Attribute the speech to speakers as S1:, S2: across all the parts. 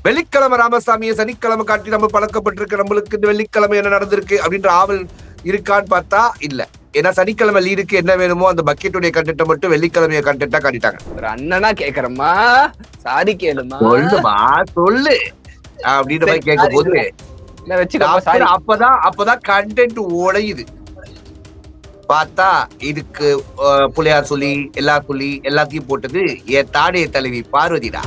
S1: வெள்ளிக்கிழமை ராமசாமியை சனிக்கிழமை காட்டி நம்ம பழக்கப்பட்டிருக்கு. நம்மளுக்கு இந்த வெள்ளிக்கிழமை என்ன நடந்திருக்கு அப்படின்ற ஆவல் இருக்கான்னு பார்த்தா இல்ல. ஏன்னா சனிக்கிழமை லீடுக்கு என்ன வேணுமோ அந்த பக்கெட்டுடைய கண்டென்ட்டை மட்டும் வெள்ளிக்கிழமைய கண்டென்ட்டா காட்டிட்டாங்க.
S2: ஒரு அண்ணனா கேக்குறமா, சாரி கேளுமா,
S1: சொல்லுமா சொல்லு அப்படின்ற மாதிரி கேட்கும் போது அப்பதான் கண்டென்ட் உடையுது. பார்த்தா இதுக்கு புள்ளையார் சொல்லி எல்லாத்தையும் போட்டது என் தாடைய தலைவி பார்வதிடா.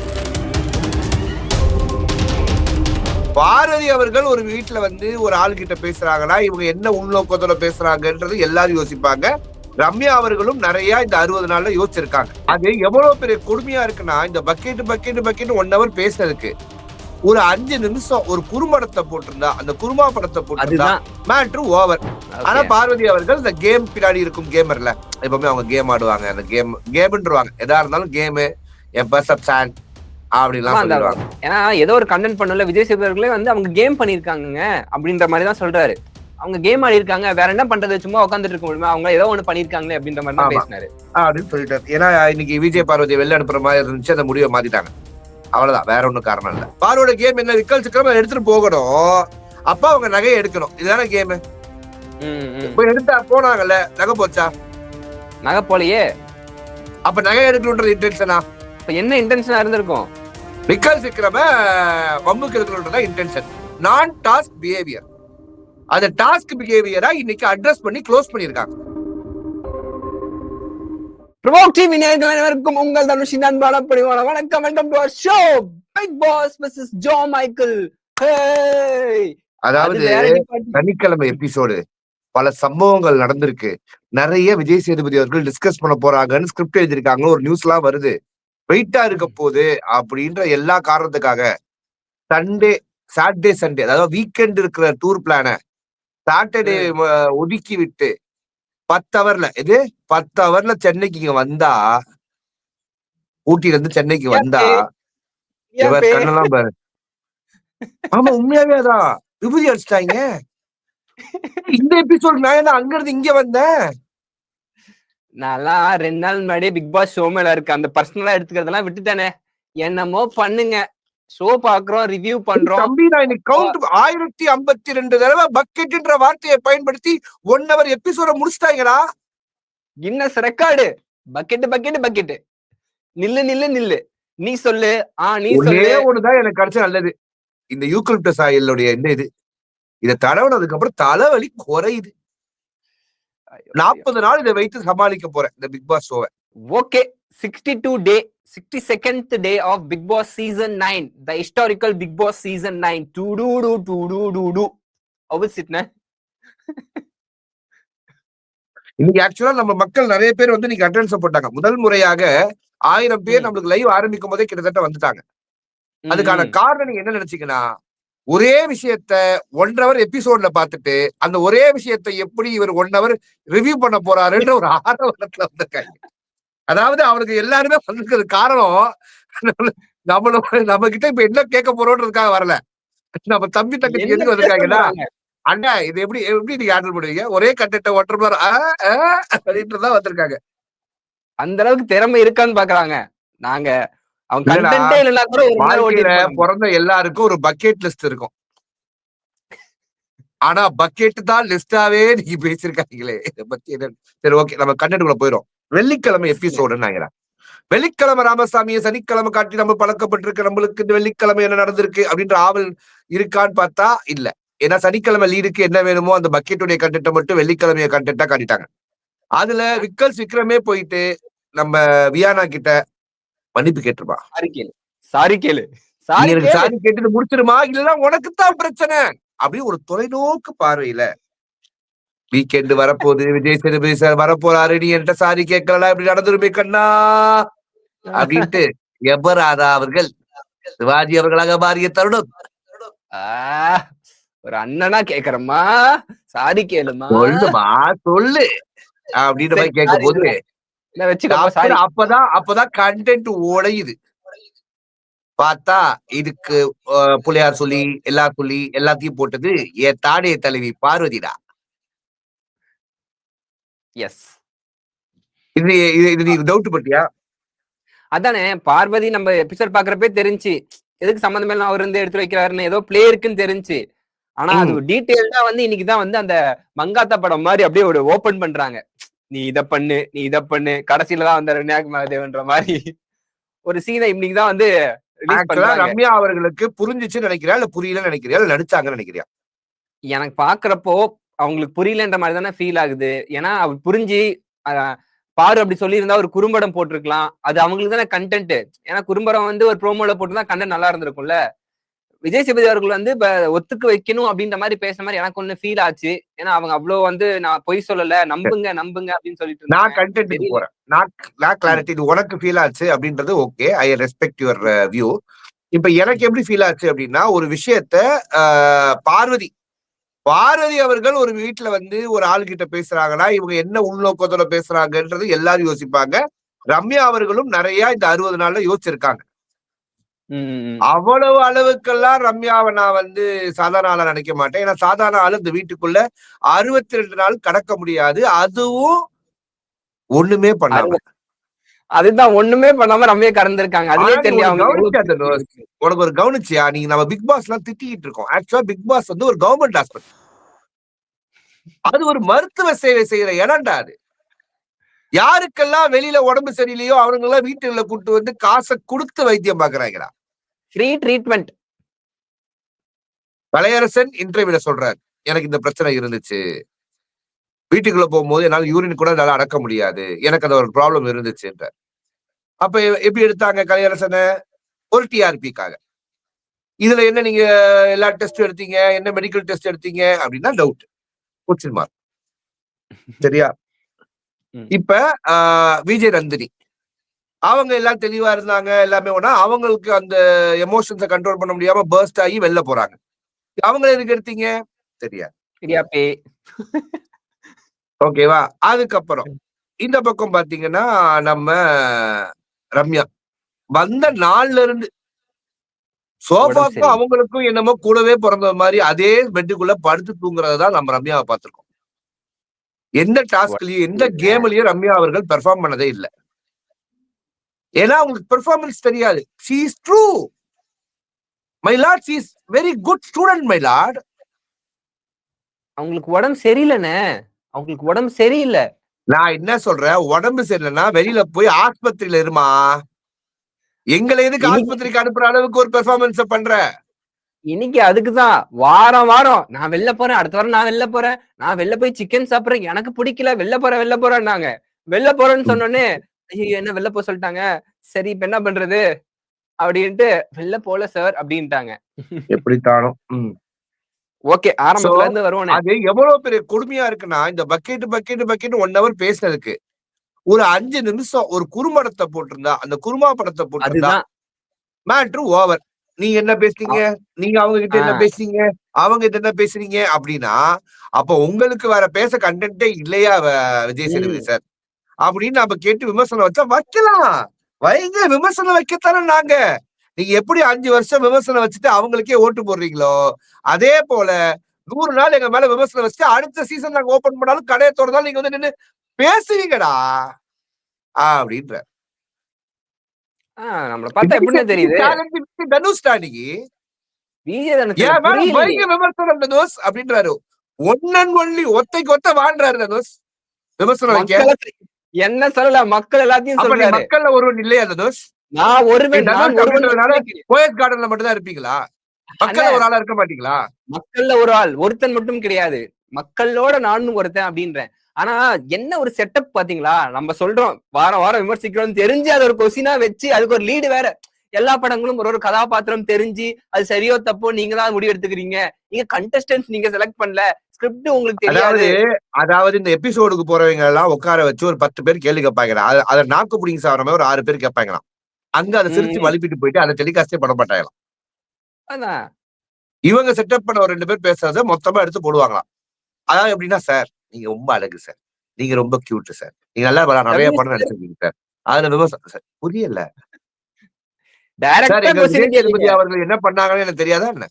S1: பார்வதி அவர்கள் ஒரு வீட்டுல வந்து ஒரு ஆள் கிட்ட பேசுறாங்கன்னா இவங்க என்ன உள்நோக்கத்தோட பேசுறாங்கன்றது எல்லாரும் யோசிப்பாங்க. ரம்யா அவர்களும் நிறைய இந்த 60 நாள்ல யோசிச்சிருக்காங்க. அது எவ்வளவு பெரிய கொடுமையா இருக்குன்னா இந்த பக்கெட் 1 hour பேசுறதுக்கு ஒரு 5 நிமிஷம் ஒரு குறும்படத்தை போட்டிருந்தா அந்த குருமா படத்தை போட்டிருந்தா மேட்ரு ஓவர். ஆனா பார்வதி அவர்கள் இந்த கேம் பின்னாடி இருக்கும் கேமர்ல எப்பவுமே அவங்க கேம் ஆடுவாங்க. அந்த கேம்ன்றுவாங்க எதா இருந்தாலும் கேமு என் பர்செப்ஷன் அப்படிலாம் சொல்லுவாங்க.
S2: ஏன்னா ஏதோ ஒரு கண்டென்ட் பண்ணல விஜய் சேதுபதிகளே வந்து அவங்க கேம் பண்ணிருக்காங்க அப்படின்ற மாதிரி தான் சொல்றாரு. அவங்க கேம் ஆடி இருக்காங்க, வேற என்ன பண்றது, சும்மா உட்காந்துட்டு இருக்க முடியுமா, அவங்க ஏதோ ஒண்ணு பண்ணிருக்காங்களே அப்படின்ற மாதிரி தான் பேசினாரு
S1: அப்படின்னு சொல்லிட்டாரு. ஏன்னா இன்னைக்கு விஜய் பார்வதி வெளில அனுப்புற மாதிரி இருந்துச்சு, அந்த முடிவை மாத்திட்டாங்க. அவ்வளவுதான், வேற ஒண்ணும் காரணம் இல்ல. பார்வோட கேம் என்ன, விக்கல் சிக்கிரமா எடுத்துட்டு போகணும், அப்பா அவங்க நகையை எடுக்கணும், இதுதானே கேம். போய் எடுத்தா போனாங்கல்ல, நகை போச்சா?
S2: நகை போலையே.
S1: அப்ப நகை எடுக்கணும்ன்றது இன்டென்ஷனா?
S2: என்ன இன்டென்ஷனா இருந்திருக்கும்?
S1: விக்கல் சிக்கிரம வம்புக்கு எடுக்கணும்ன்றதா இன்டென்ஷன், நான் டாஸ்க் பிஹேவியர். அந்த டாஸ்க் பிஹேவியரா இன்னைக்கு அட்ரஸ் பண்ணி க்ளோஸ் பண்ணிருக்காங்க.
S2: ப்ரோவோக் டிவி நேயர்கள் அனைவருக்கும் உங்கள் தனுஷின் அன்பான பணிவான வணக்கம். Welcome to our show Bigg Boss vs Joe Michael.
S1: அதாவது சனிக்கிழமை எபிசோடு பல சம்பவங்கள் நடந்திருக்கு. நிறைய விஜய் சேதுபதி அவர்கள் டிஸ்கஸ் பண்ண போறாங்கன்னு ஸ்கிரிப்ட் எழுதிருக்காங்க, ஒரு நியூஸ் எல்லாம் வருது. வெயிட்டா இருக்க போகுது அப்படின்ற எல்லா காரணத்துக்காக சாட்டர்டே சண்டே அதாவது வீக்கெண்ட் இருக்கிற டூர் பிளான சாட்டர்டே ஒதுக்கி விட்டு 10 ஹவர்ல சென்னைக்கு இங்க வந்தா, ஊட்டில இருந்து சென்னைக்கு வந்தா இவர் கண்ணெல்லாம் பாரு. ஆமா உண்மையாவே அதான் விபூதி அடிச்சிட்டாங்க. இந்த எபிசோட் நான் அங்க இருந்து இங்க வந்தேன்.
S2: நல்லா 2 நாள் முன்னாடியே பிக் பாஸ் ஷோ மேல இருக்கு, அந்த பர்சனலா எடுத்துக்கிறதெல்லாம் விட்டுட்டானே. என்னமோ பண்ணுங்க, ஷோ பாக்குறோம், ரிவ்யூ பண்றோம்.
S1: தம்பி நான் இன்னைக்கு கவுண்ட் 1052 தடவை பக்கெட்ன்ற வார்த்தையை பயன்படுத்தி 1 hour எபிசோட முடிச்சிட்டாங்கடா.
S2: Guinness record. பக்கெட் நில்லு நீ சொல்லு. நீ சொல்லு.
S1: ஒண்ணுதான் எனக்கு கிடைச்ச நல்லது, இந்த யூக்கலிப்டஸ் ஆயிலுடைய இந்த இதை தடவுனதுக்கு அப்புறம் தலைவலி குறையுது. 40 நாள் இதை வைத்து சமாளிக்க போறேன் இந்த பிக் பாஸ் ஷோவை.
S2: Okay, 62nd day of Big Boss season 9, the historical Big Boss season 9. How is it, man?
S1: இன்னைக்கு ஆக்சுவலா நம்ம மக்கள் நிறைய பேர் வந்து நீங்க அட்டெண்டன்ஸ் போட்டாங்க. முதல் முறையாக 1000 பேர் நம்மளுக்கு லைவ் ஆரம்பிக்கும் போதே கிட்டத்தட்ட வந்துட்டாங்க. அதுக்கான காரணம் நீங்க என்ன நினைச்சீங்கன்னா, ஒரே விஷயத்த 1 hour எபிசோட்ல பார்த்துட்டு அந்த ஒரே விஷயத்தை எப்படி இவர் 1 hour ரிவ்யூ பண்ண போறாருன்ற ஒரு ஆர்வத்துல வந்திருக்காங்க. அதாவது அவருக்கு எல்லாருமே வந்திருக்கிறது காரணம் நம்ம கிட்ட இப்ப என்ன கேட்க போறோம்ன்றதுக்காக வரல. நம்ம தம்பி தங்கச்சி எதுக்கு வந்திருக்காங்கன்னா, அண்ணா இது எப்படி நீங்க ஹேண்டில் பண்ணுவீங்க, ஒரே கண்டென்ட் ஒட்டர் அப்படின்றதான் வந்திருக்காங்க.
S2: அந்த அளவுக்கு திறமை இருக்கான்னு பாக்குறாங்க. நாங்க அவங்க கண்டென்ட்டே இல்லனா கூட
S1: பிறந்த எல்லாருக்கும் ஒரு பக்கெட் லிஸ்ட் இருக்கும். ஆனா பக்கெட் தான் லிஸ்டாவே நீங்க பேசிருக்காங்களே, இதை பத்தி என்ன? சரி ஓகே, நம்ம கண்டென்ட்குள்ள போயிடும். வெள்ளிக்கிழமை எபிசோடுன்னு நினைக்கிறேன். வெள்ளிக்கிழமை ராமசாமியை சனிக்கிழமை காட்டி நம்ம பழக்கப்பட்டிருக்கு. நம்மளுக்கு இந்த வெள்ளிக்கிழமை என்ன நடந்திருக்கு அப்படின்ற ஆவல் இருக்கான்னு பார்த்தா இல்ல. ஏன்னா சனிக்கிழமை லீடுக்கு என்ன வேணுமோ அந்த பக்கெட்டுடைய கண்டென்ட்டை மட்டும் வெள்ளிக்கிழமைய கண்டென்ட்டா காட்டிட்டாங்க. அதுல விக்கல் விக்ரமே போயிட்டு நம்ம வியானா கிட்ட மன்னிப்பு கேட்டுருப்பா.
S2: சாரி கேளு
S1: சாரி கேட்டு முடிச்சிருமா, இல்லைன்னா உனக்குத்தான் பிரச்சனை அப்படி ஒரு தொலைநோக்கு பார்வையில வீக்கெண்ட் வரப்போகுது, விஜய் சேதுபதி சார் வரப்போறாரு, நீ என்கிட்ட சாரி கேட்கலடா, இப்படி நடந்துருமே கண்ணா அப்படின்ட்டு எபராதா அவர்கள் சிவாஜி அவர்களாக மாறிய தருணம்.
S2: ஒரு அண்ணனா கேக்குறமா, சாரி கேளுமா,
S1: சொல்லுமா சொல்லு அப்படின்ற மாதிரி கேட்கும் போது அப்பதான் கண்டென்ட் உடையுது. பார்த்தா இதுக்கு புள்ளையார் சொல்லி எல்லாத்தையும் போட்டது என் தாடைய தலைவி பார்வதிடா.
S2: எஸ்,
S1: இது நீ டவுட் பட்டியா?
S2: அதானே பார்வதி நம்ம எபிசோட் பாக்குறப்பே தெரிஞ்சு எதுக்கு சம்பந்தமே இல்லாம அவர் இருந்து எடுத்து வைக்கிறாருன்னு ஏதோ பிளே இருக்குன்னு தெரிஞ்சு. ஆனா அது டீடைல்டா வந்து இன்னைக்குதான் வந்து அந்த மங்காத்தா படம் மாதிரி அப்படியே ஒரு ஓபன் பண்றாங்க. நீ இத பண்ணு, நீ இத பண்ணு, கடைசியில தான் வந்து விநாயக் மகாதேவன்ற மாதிரி ஒரு சீனை இன்னைக்குதான் வந்து ரிலீஸ்
S1: ஆக்சுவலா
S2: பண்றாங்க.
S1: ரம்யா அவர்களுக்கு புரிஞ்சிச்சுன்னு நினைக்கிறியா இல்ல புரியலன்னு நினைக்கிறியா இல்ல நடிச்சாங்கன்னு நினைக்கிறியா?
S2: எனக்கு பாக்குறப்போ அவங்களுக்கு புரியலன்ற மாதிரி தானே ஃபீல் ஆகுது. ஏன்னா அவர் புரிஞ்சு பாரு அப்படி சொல்லியிருந்தா ஒரு குறும்படம் போட்டிருக்கலாம். அது அவங்களுக்கு தானே கண்டென்ட். ஏன்னா குறும்படம் வந்து ஒரு ப்ரோமோல போட்டுதான் கண்டென்ட் நல்லா இருந்திருக்கும்ல. விஜய் சேதுபதி அவர்கள் வந்து ஒத்துக்க வைக்கணும் அப்படின்ற மாதிரி பேசுற மாதிரி எனக்கு ஒண்ணு ஃபீல் ஆச்சு. ஏன்னா அவங்க அவ்வளவு வந்து நான் பொய் சொல்லல, நம்புங்க நம்புங்க அப்படின்னு சொல்லிட்டு இருந்தாங்க.
S1: நான் கண்டென்ட்டுக்கு
S2: தெரியல.
S1: போறேன். நான் கிளாரிட்டி இது உனக்கு ஃபீல் ஆச்சு அப்படின்றது okay. I respect your view. இப்ப எனக்கு எப்படி ஃபீல் ஆச்சு அப்படின்னா ஒரு விஷயத்த பார்வதி பார்வதி அவர்கள் ஒரு வீட்டுல வந்து ஒரு ஆள் கிட்ட பேசுறாங்கன்னா இவங்க என்ன உள்நோக்கத்தோட பேசுறாங்கன்றது எல்லாரும் யோசிப்பாங்க. ரம்யா அவர்களும் நிறைய இந்த 60 நாள்ல யோசிச்சிருக்காங்க. அவ்வளவு அளவுக்கெல்லாம் ரம்யாவை நான் வந்து சாதாரண ஆளா நினைக்க மாட்டேன். ஏன்னா சாதாரண ஆளு இந்த வீட்டுக்குள்ள 62 நாள் கடக்க முடியாது. அதுவும் ஒண்ணுமே பண்ணாம.
S2: அதுதான் ஒண்ணுமே பண்ணாம ரம்யா கடந்திருக்காங்க. அதுலயே தெரியல
S1: உனக்கு ஒரு கவனிச்சியா? நீங்க நம்ம பிக் பாஸ் எல்லாம் திட்டிக்கிட்டு இருக்கோம். ஆக்சுவலா பிக் பாஸ் வந்து ஒரு கவர்மெண்ட் ஹாஸ்பிட்டல். அது ஒரு மருத்துவ சேவை செய்யற இடம்டா அது. யாருக்கெல்லாம் வெளியில உடம்பு சரியில்லையோ அவனுங்க எல்லாம் வீட்டுல கூட்டு வந்து காசை கொடுத்து வைத்தியம் பாக்குறாங்கடா.
S2: Free treatment.
S1: கலையரசன் இன்டர்வியூல சொல்றாரு, எனக்கு இந்த பிரச்சனை இருந்துச்சு. வீட்டுக்குள்ள போகும்போது என்னால யூரின் கூட என்னால அடக்க முடியாது. எனக்கு அது ஒரு ப்ராப்ளம் இருந்துச்சுன்ற. அப்ப எப்படி எடுத்தாங்க கலையரசனை? ஒரு டிஆர்பிக்காக. இதுல என்ன நீங்க எல்லா டெஸ்ட் எடுத்தீங்க, என்ன மெடிக்கல் டெஸ்ட் எடுத்தீங்க அப்படின்னா டவுட். Question mark. சரியா? இப்ப விஜய் நந்தினி அவங்க எல்லாம் தெளிவா இருந்தாங்க. எல்லாமே ஒண்ணா அவங்களுக்கு அந்த எமோஷன்ஸை கண்ட்ரோல் பண்ண முடியாம பர்ஸ்ட் ஆகி வெளில போறாங்க. அவங்க எதுக்கு எடுத்தீங்க? தெரியாது. ஓகேவா? அதுக்கப்புறம் இந்த பக்கம் பாத்தீங்கன்னா நம்ம ரம்யா வந்த நாள்ல இருந்து சோஃபாக்கும் அவங்களுக்கும் என்னமோ கூடவே பிறந்த மாதிரி அதே பெட்டுக்குள்ள படுத்து தூங்குறதுதான் நம்ம ரம்யாவை பார்த்திருக்கோம். எந்த டாஸ்க்லயும் எந்த கேம்லயும் ரம்யா அவர்கள் பெர்ஃபார்ம் பண்ணதே இல்லை. ஏன்னா அவங்களுக்கு பெர்ஃபார்மன்ஸ் தெரியாது. she is true my lord, she is very good student my lord.
S2: அவங்களுக்கு உடம்பு சரியில்லைண்ணே. அவங்களுக்கு உடம்பு சரியில்லை.
S1: நான் என்ன சொல்றேன், உடம்பு சரியில்லைன்னா வெளியில போய் ஆஸ்பத்திரியில இருமா. எங்களை எதுக்கு ஆஸ்பத்திரிக்கு அனுப்புற அளவுக்கு ஒரு பெர்ஃபார்மன்ஸ் பண்ற?
S2: இன்னைக்கு அதுக்குதான் வாரம் வாரம் நான் வெளில போறேன், அடுத்த வாரம் நான் வெளில போறேன், நான் வெளில போய் சிக்கன் சாப்பிடுறேன், எனக்கு பிடிக்கல, வெளில போறேன்னாங்க. வெளில போறேன்னு சொன்னோன்னே ஐயோ என்ன வெளில போக சொல்லிட்டாங்க, சரி இப்ப என்ன பண்றது அப்படின்ட்டு வெளில போல சார் அப்படின்ட்டாங்க.
S1: எப்படித்தானோ.
S2: ஓகே, ஆரம்பத்துல இருந்து வருவோம்.
S1: அது எவ்வளவு பெரிய கொடுமையா இருக்குன்னா இந்த பக்கெட் 1 hour பேசினதுக்கு ஒரு 5 நிமிஷம் ஒரு குறும்படத்தை போட்டிருந்தா, அந்த குருமா படத்தை போட்டிருந்தா மேட்ரு ஓவர். நீங்க என்ன பேசுறீங்க, நீங்க அவங்க கிட்ட என்ன பேசுறீங்க, அவங்க கிட்ட என்ன பேசுறீங்க அப்படின்னா அப்ப உங்களுக்கு வேற பேச கண்டென்ட்டே இல்லையா விஜய் சேதுபதி சார் அப்படின்னு நம்ம கேட்டு விமர்சனம் வச்சா வைக்கலாம். வைங்க, விமர்சனம் வைக்கத்தானே நாங்க. நீங்க எப்படி 5 வருஷம் விமர்சனம் வச்சுட்டு அவங்களுக்கே ஓட்டு போடுறீங்களோ அதே போல 100 நாள் எங்க மேல விமர்சனம் வச்சுட்டு அடுத்த சீசன் நாங்க ஓபன் பண்ணாலும் கடையை திறந்தாலும் நீங்க வந்து நின்று பேசுவீங்கடா அப்படின்ற.
S2: நம்மள பார்த்தா எப்படின்னு தெரியுது.
S1: தனுஷ்டா நீங்க விமர்சனம் தனுஷ் அப்படின்றாரு. ஒன்லி ஒத்தைக்கு ஒத்த வாழ்றாரு தனுஷ். விமர்சனம் வைக்க
S2: என்ன சொல்லல, மக்கள் எல்லாத்தையும் சொல்றாரு.
S1: மக்கள்ல ஒருவன் இல்லையா தனுஷ்?
S2: நான் ஒருவன்
S1: போயஸ் கார்டன்ல மட்டும் தான் இருப்பீங்களா? மக்கள்ல ஒரு ஆளா இருக்க மாட்டீங்களா?
S2: மக்கள்ல ஒரு ஆள், ஒருத்தன் மட்டும் கிடையாது, மக்களோட நானும் ஒருத்தன் அப்படின்றேன். ஆனா என்ன ஒரு செட்டப் பாத்தீங்களா? நம்ம சொல்றோம் வாரம் வாரம் விமர்சிக்கிறோம் தெரிஞ்சு அது ஒரு கொஸ்டினா வச்சு அதுக்கு ஒரு லீடு வேற. எல்லா படங்களும் ஒரு கதாபாத்திரம் தெரிஞ்சு அது சரியோ தப்போ நீங்க தான் முடிவு எடுத்துக்கிறீங்க. நீங்க கண்டஸ்டன்ஸ் நீங்க செலக்ட் பண்ணல, ஸ்கிரிப்ட் உங்களுக்கு தெரியாது.
S1: அதாவது இந்த எபிசோடுக்கு போறவங்க எல்லாம் உட்கார வச்சு ஒரு 10 பேர் கேள்வி கேட்பாங்க. அதை நாக்கு பிடிங்க சாப்பிட்ற மாதிரி ஒரு 6 பேர் கேட்பாங்களாம். அங்க அதை சிரிச்சு வலிப்பிட்டு போயிட்டு அதை டெலிகாஸ்டே பண்ண மாட்டாங்களாம். இவங்க செட்டப் பண்ண ஒரு 2 பேர் பேசுறத மொத்தமா எடுத்து போடுவாங்களாம். அதாவது எப்படின்னா, சார் நீங்க ரொம்ப அழகு சார், நீங்க ரொம்ப கியூட் சார், நீங்க நல்லா நிறைய படம் நடிச்சிருக்கீங்க சார், அதுல விமர்சனம் சார் புரியல. அவர்கள் என்ன பண்ணாங்கன்னு எனக்கு தெரியாதா என்ன?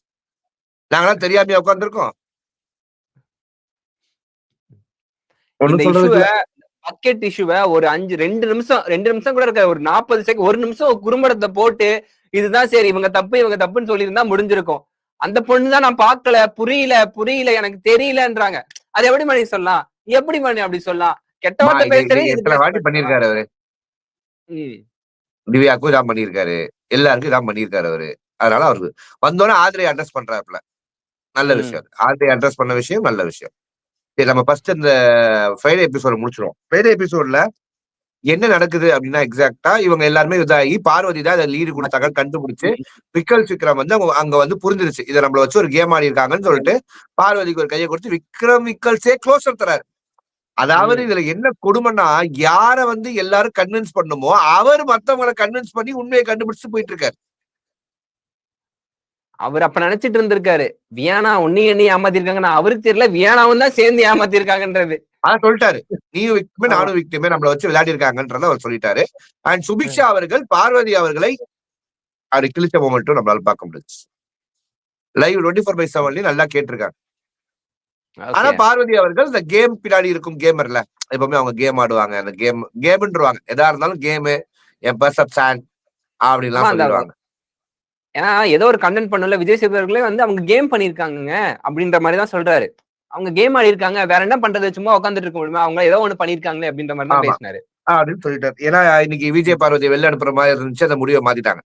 S1: நாங்களாம் தெரியாமையா உட்கார்ந்துருக்கோம்.
S2: பக்கெட் டிஷ்யூவை ஒரு 2 நிமிஷம் கூட இருக்க, ஒரு 40 செகண்ட், 1 நிமிஷம் குறும்படத்தை போட்டு இதுதான் சரி, இவங்க தப்புன்னு சொல்லியிருந்தா முடிஞ்சிருக்கும். அந்த பொண்ணுதான் நான் பார்க்கல, புரியல எனக்கு தெரியலன்றாங்க. அது எப்படி பண்ணி சொல்லலாம்? எப்படி பண்ணி அப்படி சொல்லலாம்? கெட்ட வார்த்தை பேசுறேன், இது
S1: எத்தனை வாட்டி பண்ணிருக்காரு அவரு. திவ்யாவுக்கும் இதான் பண்ணிருக்காரு, எல்லாருக்கும் இதான் பண்ணிருக்காரு அவரு. அதனால அவருக்கு வந்தோடனே ஆதிரை அட்ரஸ் பண்றாப்புல, நல்ல விஷயம். ஆதிரை அட்ரஸ் பண்ண விஷயம் நல்ல விஷயம். சரி, நம்ம ஃபர்ஸ்ட் இந்த ஃப்ரைடே எபிசோட முடிச்சிருவோம். ஃப்ரைடே எபிசோட்ல என்ன நடக்குது அப்படின்னா, எக்ஸாக்டா இவங்க எல்லாருமே இதாகி பார்வதி தான் அதை லீடு கொடுத்தாங்க கண்டுபிடிச்சு, விக்ரம் வந்து அங்க வந்து புரிஞ்சிருச்சு, இதை நம்மள வச்சு ஒரு கேம் ஆடி இருக்காங்கன்னு சொல்லிட்டு பார்வதிக்கு ஒரு கையை கொடுத்து விக்கல்ஸே க்ளோஸர் தராரு. அதாவது இதுல என்ன கொடுமைன்னா, யார வந்து எல்லாரும் கன்வின்ஸ் பண்ணுமோ அவர் மத்தவங்களை கன்வின்ஸ் பண்ணி உண்மையை கண்டுபிடிச்சு போயிட்டு இருக்காரு.
S2: அவர் அப்ப நினைச்சிட்டு இருந்திருக்காரு, வியானா உன்னையும் ஏமாத்திருக்காங்க, அவருக்கு தெரியல வியானாவும் தான் சேர்ந்து ஏமாத்திருக்காங்கன்றது.
S1: அதான் சொல்லிட்டாரு, நீயும் விக்டிமே நானும் விக்டிமே, நம்மள வச்சு விளையாடி இருக்காங்கன்றத அவர் சொல்லிட்டாரு. அண்ட் சுபிக்ஷா அவர்கள் பார்வதி அவர்களை அப்படி கிழிச்ச மொமெண்ட்டும் நம்மளால பார்க்க முடிச்சு. லைவ் 24/7 நல்லா கேட்டிருக்காங்க. ஆனா பார்வதி அவர்கள் இந்த கேம் பின்னாடி இருக்கும் கேமர்ல, எப்பவுமே அவங்க கேம் ஆடுவாங்க, அந்த கேம்ன்றுவாங்க, எதா இருந்தாலும் கேமு, என் பெர்செப்ஷன் அப்படின்லாம் சொல்லிடுவாங்க.
S2: ஏன்னா ஏதோ ஒரு கண்டென்ட் பண்ணல, விஜய் சேதுபதிகளே வந்து அவங்க கேம் பண்ணிருக்காங்க அப்படின்ற மாதிரி தான் சொல்றாரு. அவங்க கேம் ஆடி இருக்காங்க, வேற என்ன பண்றது, சும்மா உட்காந்துட்டு இருக்க முடியுமா, அவங்க ஏதோ ஒண்ணு பண்ணிருக்காங்களே அப்படின்ற மாதிரி தான் பேசினாரு
S1: அப்படின்னு சொல்லிட்டாரு. ஏன்னா இன்னைக்கு விஜய் பார்வதி வெளில அனுப்புற மாதிரி இருந்துச்சு, அந்த முடிவை மாத்திட்டாங்க,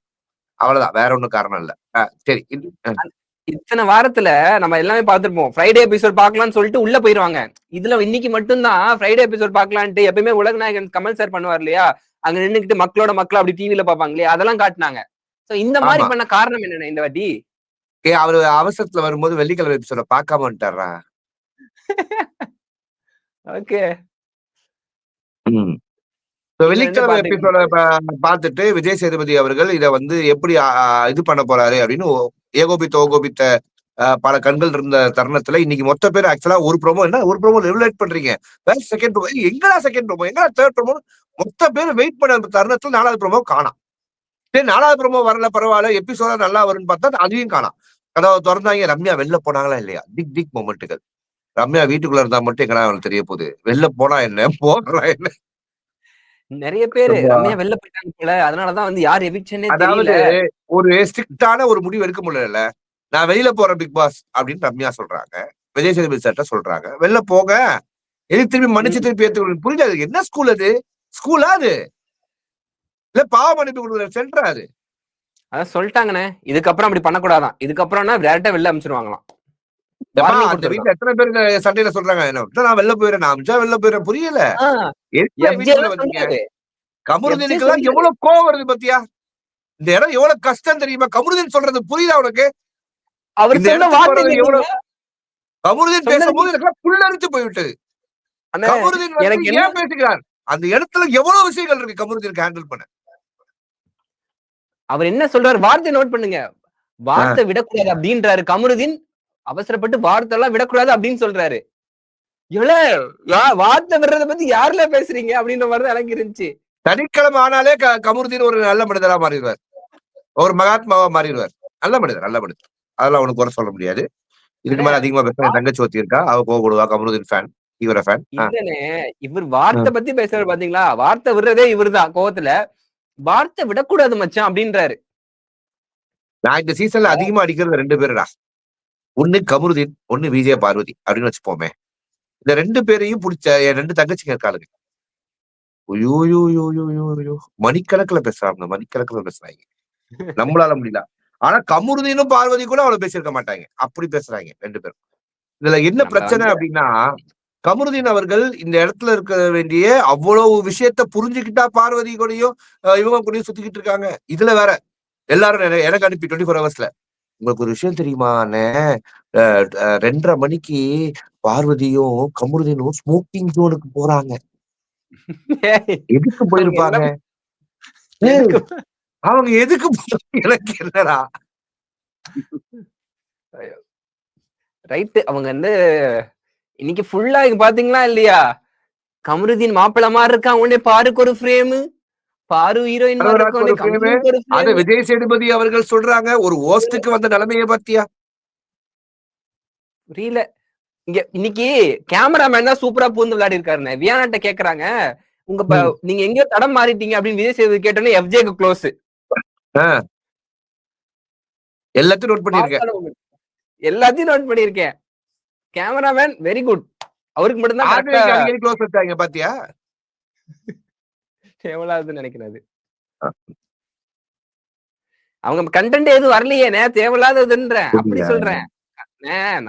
S1: அவ்வளவுதான், வேற ஒண்ணும் காரணம் இல்ல. சரி,
S2: இத்தனை வாரத்துல நம்ம எல்லாமே பார்த்திருப்போம், ஃப்ரைடே எபிசோட் பாக்கலாம்னு சொல்லிட்டு உள்ள போயிருவாங்க. இதுல இன்னைக்கு மட்டும்தான் ஃப்ரைடே எபிசோட் பாக்கலான்ட்டு, எப்பயுமே உலக நாயகன் கமல் சார் பண்ணுவார் இல்லையா, அங்க நின்னுக்கிட்டு மக்களோட அப்படி டிவில பாப்பாங்க இல்லையா, அதெல்லாம் காட்டினாங்க. இந்த மாதிரி பண்ண காரணம் என்னன்னா இந்த வாட்டி
S1: அவரு அவசரத்துல வரும்போது வெள்ளிக்கிழமை எபிசோட பார்க்காம வந்துட்டாரா? ஓகே, வெள்ளிக்கிழமை எபிசோட பார்த்துட்டு விஜய் சேதுபதி அவர்கள் இதை வந்து எப்படி இது பண்ண போறாரு அப்படின்னு ஓகோபித்த பல கண்கள் இருந்த தருணத்துல இன்னைக்கு மொத்த பேர் ஆக்சுவலா ஒரு ப்ரோமோ ரெகுலேட் பண்றீங்க, செகண்ட் ப்ரோமோ எங்கடா, செகண்ட் ப்ரோமோ எங்கடா, தேர்ட் ப்ரோமோ, மொத்த பேர் வெயிட் பண்ண தருணத்துல 4வது ப்ரோமோ காணாம். சரி, 4வது ப்ரோமோ வரல பரவாயில்ல, எபிசோட நல்லா வரும்னு பார்த்தா அதையும் காணாம். அதாவது திறந்தாங்க, ரம்யா வெளில போனாங்களா இல்லையா, டிக் மொமெண்ட்டுகள். ரம்யா வீட்டுக்குள்ள இருந்தா மட்டும் எங்கடா அவனுக்கு தெரிய போகுது, வெளில போனா என்ன, போனா என்ன.
S2: நிறைய பேரு ரம்யா வெளில போயிட்டாங்க போல, அதனாலதான் வந்து யார் எவிக்ஷனே
S1: தெரியல. ஒரு ஸ்ட்ரிக்டான ஒரு முடிவு எடுக்க முடியல. நான் வெளியில போறேன் பிக் பாஸ் அப்படின்னு ரம்யா சொல்றாங்க, விஜய் சேதுபதி சார்ட்ட சொல்றாங்க, வெளில போக எதுக்கு திரும்பி மன்னிச்சு திருப்பி ஏத்துக்கணும், புரியல. என்ன ஸ்கூல் அது, ஸ்கூலா அது இல்ல பாவ மன்னிப்பு கொடுக்குற சென்டரா அது?
S2: அதான் சொல்லிட்டாங்கண்ணே, இதுக்கப்புறம் அப்படி பண்ணக்கூடாதான், இதுக்கப்புறம்னா டேரக்டா வெளில அனுப்பிச்சிருவாங்களாம்.
S1: அந்த வீட்டுல எத்தனை பேருக்கு சண்டையில சொல்றாங்க, நான் வெளில போயிடுறேன், நான் அமிச்சா வெளில போயிடுறேன், புரியல. கமருதீனுக்கெல்லாம் எவ்வளவு கோவம் வருது பத்தியா, இந்த இடம் எவ்வளவு கஷ்டம் தெரியுமா, கமருதீன் சொல்றது புரியுதா உனக்கு?
S2: அவர்
S1: கமருதீன் பேசும்போது எனக்கெல்லாம் புல்லரிச்சு போய்விட்டது. கமருதீன் ஏன் பேசுகிறார், அந்த இடத்துல எவ்வளவு விஷயங்கள் இருக்கு கமருதீனுக்கு ஹேண்டில் பண்ண.
S2: அவர் என்ன சொல்றாரு, வார்த்தை நோட் பண்ணுங்க, வார்த்தை விடக்கூடாது அப்படின்றாரு கமருதீன். அவசரப்பட்டு வார்த்தை எல்லாம் விடக்கூடாது அப்படின்னு சொல்றாரு. வார்த்தை விடுறத பத்தி யாருல பேசுறீங்க அப்படின்ற மாதிரிதான் எனக்கு இருந்துச்சு.
S1: சனிக்கிழமை ஆனாலே கமருதீன் ஒரு நல்ல மனிதரா மாறிடுவார், ஒரு மகாத்மாவா மாறிடுவார். நல்ல மனிதர், அதெல்லாம் அவனுக்கு குறை சொல்ல முடியாது. இதுக்கு மேல அதிகமா பேச தங்கச்சி ஒத்தி இருக்கா, அவ கோவப்படுவா, கமருதீன் ஃபேன், இவர ஃபேன்.
S2: இவர் வார்த்தை பத்தி பேசுறாரு பாத்தீங்களா, வார்த்தை விடுறதே இவருதான் கோவத்துல, வார்த்தை விடக்கூடாது மச்சான் அப்படின்றாரு.
S1: நான் இந்த சீசன்ல அதிகமா அடிக்கிறது 2 பேருடா, ஒண்ணு கமருதீன், ஒண்ணு விஜய் பார்வதி அப்படின்னு வச்சுப்போமே. இந்த 2 பேரையும் பிடிச்ச என் 2 தங்கச்சிங்க இருக்காளுங்க, மணிக்கணக்கில் பேசுறாங்க, நம்மளால முடியல. ஆனா கமருதீனும் பார்வதி கூட அவ்வளவு பேசியிருக்க மாட்டாங்க, அப்படி பேசுறாங்க 2 பேரும். இதுல என்ன பிரச்சனை அப்படின்னா, கமருதீன் அவர்கள் இந்த இடத்துல இருக்க வேண்டிய அவ்வளவு விஷயத்த புரிஞ்சுக்கிட்டா பார்வதி கூடயும் இவங்க கூடயும் சுத்திக்கிட்டு இருக்காங்க. இதுல வேற எல்லாரும் எனக்கு அனுப்பி 24 ஹவர்ஸ்ல, உங்களுக்கு ஒரு விஷயம் தெரியுமா, 2:30 மணிக்கு பார்வதியும் கமருதீனும் ஸ்மோக்கிங் ஜோனுக்கு போறாங்க. எதுக்கு போயிருப்பாங்க, அவங்க எதுக்கு எனக்கு என்னடா.
S2: ரைட், அவங்க வந்து இன்னைக்கு ஃபுல்லா பாத்தீங்களா இல்லையா, கமருதீன் மாப்பிள்ள மாதிரி இருக்கான், உடனே பாருக்கு ஒரு ஃப்ரேம், பாரு ஹீரோயின்
S1: அத விஜய் சேதுபதி அவர்கள் சொல்றாங்க, ஒரு ஹோஸ்டுக்கு வந்த நிலைமையை பத்தியா
S2: புரியல. இங்க இன்னைக்கு கேமராமேன் தான் சூப்பரா பூந்து விளையாடி இருக்காருண்ணே. வியானாட்ட கேக்குறாங்க, நீங்க எங்கேயோ தடம் மாறிட்டீங்க அப்படின்னு விஜய் சேதுபதி கேட்டோன்னே எஃப்ஜேக்கு க்ளோஸ்.
S1: எல்லாத்தையும் நோட் பண்ணிருக்கேன்.
S2: எல்லாத்தையும் நோட் பண்ணிருக்கேன். Cameraman very good. அவருக்கு மட்டும் தான் கரெக்ட்டா
S1: அடிக்கடி க்ளோஸ் வச்சாங்க பாத்தியா?
S2: தேவையில்லாததுன்னு நினைக்கிறது. அவங்க கண்டென்ட் எதுவும் வரலையேண்ணே, தேவையில்லாததுன்றேன். அப்படி சொல்றேன்.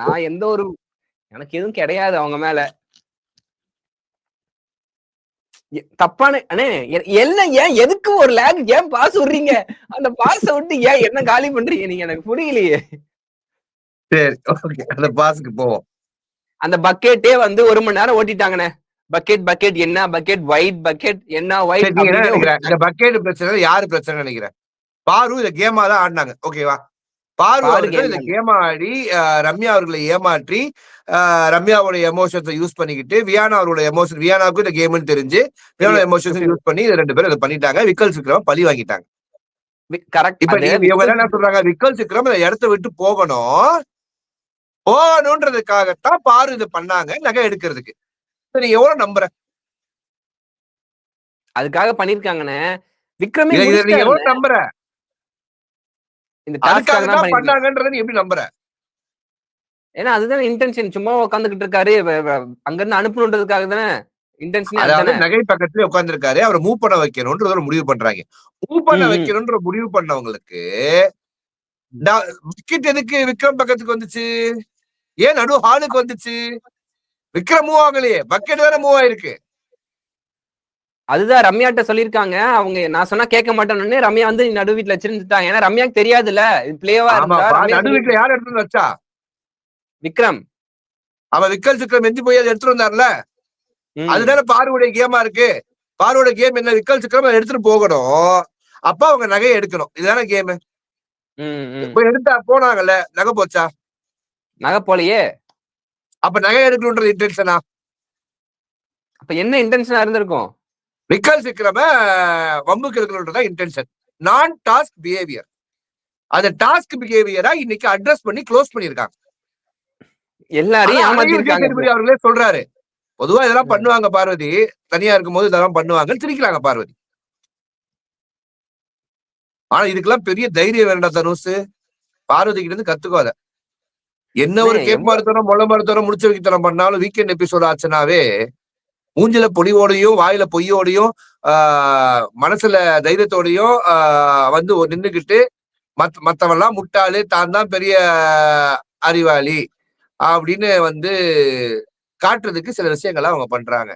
S2: நான் எந்த ஒரு எனக்கு எதுவும் கிடையாது அவங்க மேல. தப்பான அண்ணே என்ன ஏன் எதுக்கு ஒரு லேக் ஏன் பாஸ் விடுறீங்க? அந்த பாஸ விட்டு ஏன் என்ன காலி பண்றீங்க நீங்க? எனக்கு புரியலையே.
S1: சரி, ஓகே. அந்த பாஸ்க்கு போவோம்.
S2: அந்த பக்கெட்டே வந்து 1 மணி நேரம் ஓட்டிட்டாங்கண்ணே. பக்கெட் என்ன பக்கெட் ஒயிட் பக்கெட் என்ன ஒயிட்.
S1: இந்த பக்கெட் பிரச்சனை யாரு பிரச்சனை நினைக்கிறேன்? பாரு இத கேமா தான் ஆடினாங்க. ஓகேவா? பாரு அவர்கள் இந்த கேமா ஆடி ரம்யா அவர்களை ஏமாற்றி ரம்யாவோட எமோஷன்ஸை யூஸ் பண்ணிக்கிட்டு வியானா அவரோட எமோஷன், வியானாவுக்கு இந்த கேம்னு தெரிஞ்சு வியானா எமோஷன்ஸ் யூஸ் பண்ணி இது 2 பேரும் இதை பண்ணிட்டாங்க. விக்கல் சிக்ரம் பழி வாங்கிட்டாங்க. இப்ப இவங்க என்ன சொல்றாங்க? விக்கல் சிக்ரம் இந்த இடத்த விட்டு போகணும்ன்றதுக்காகத்தான் பாரு இது பண்ணாங்க, நகை எடுக்கிறதுக்கு. நீ எவ்வளவு நம்புற?
S2: அதுக்காக பண்ணிருக்காங்கண்ணே. விக்ரமே
S1: நீ எவ்வளவு நம்புற? அதுக்காகத்தான் பண்ணாங்கன்றத நீ எப்படி நம்புற?
S2: ஏன்னா அதுதான் இன்டென்ஷன். சும்மா உட்காந்துக்கிட்டு இருக்காரு, அங்க இருந்து அனுப்பணுன்றதுக்காக தானே இன்டென்ஷனே.
S1: அதாவது நகை பக்கத்துல உட்கார்ந்து இருக்காரு, அவரை மூவ் பண்ண வைக்கணும்ன்ற ஒரு முடிவு பண்றாங்க. மூவ் பண்ண வைக்கணும்ன்ற முடிவு பண்ணவங்களுக்கு விக்கெட் எதுக்கு விக்ரம் பக்கத்துக்கு வந்துச்சு? ஏன் நடு ஹாலுக்கு வந்துச்சு? விக்ரம் மூவ் ஆகலையே, பக்கெட் தானே மூவ் ஆயிருக்கு.
S2: அதுதான் ரம்யாட்ட சொல்லிருக்காங்க. அவங்க நான் சொன்னா கேட்க மாட்டேன்னு ரம்யா வந்து நடு வீட்டுல வச்சிருந்துட்டாங்க. ஏன்னா ரம்யாக்கு தெரியாதுல்ல பிளேவா இருந்தா.
S1: நடு வீட்டுல யார் எடுத்துட்டு வச்சா?
S2: விக்ரம்.
S1: அவன் விக்கல் சிக்ரம் எஞ்சி போய் அதை எடுத்துட்டு வந்தார்ல. அதுதானே பாருடைய கேமா இருக்கு. பாருடைய கேம் என்ன? விக்கல் சிக்ரம் எடுத்துட்டு போகணும், அப்ப அவங்க நகையை எடுக்கணும். இதுதானே கேம். போய் எடுத்தா போனாங்கல்ல, நகை போச்சா?
S2: நகை போலையே.
S1: அப்ப நகை எடுக்கணும்ன்றது இன்டென்ஷனா?
S2: அப்ப என்ன இன்டென்ஷனா இருந்திருக்கும்?
S1: விக்கல் சிக்ரம வம்புக்கு இருக்கணும்ன்றதா இன்டென்ஷன். நான் டாஸ்க் பிஹேவியர். அந்த டாஸ்க் பிஹேவியரா இன்னைக்கு அட்ரஸ் பண்ணி க்ளோஸ் பண்ணிருக்காங்க.
S2: எல்லாரையும் ஏமாத்திருக்காங்க.
S1: அவர்களே சொல்றாரு, பொதுவா இதெல்லாம் பண்ணுவாங்க பார்வதி, தனியா இருக்கும்போது இதெல்லாம் பண்ணுவாங்கன்னு திரிக்கிறாங்க பார்வதி. ஆனா இதுக்கெல்லாம் பெரிய தைரியம் வேண்டாம் தனுஷ். பார்வதி கிட்ட இருந்து கத்துக்கோத. என்ன ஒரு கேப் மருத்துவம் மொள மருத்துவம் முடிச்ச வைக்கத்தனம் பண்ணாலும் வீக்கெண்ட் எபிசோட் ஆச்சுனாவே மூஞ்சில பொலிவோடையும் வாயில பொய்யோடையும் மனசுல தைரியத்தோடையும் வந்து நின்றுகிட்டு மத்தவெல்லாம் முட்டாளு, தான் தான் பெரிய அறிவாளி அப்படின்னு வந்து காட்டுறதுக்கு சில விஷயங்களை அவங்க பண்றாங்க.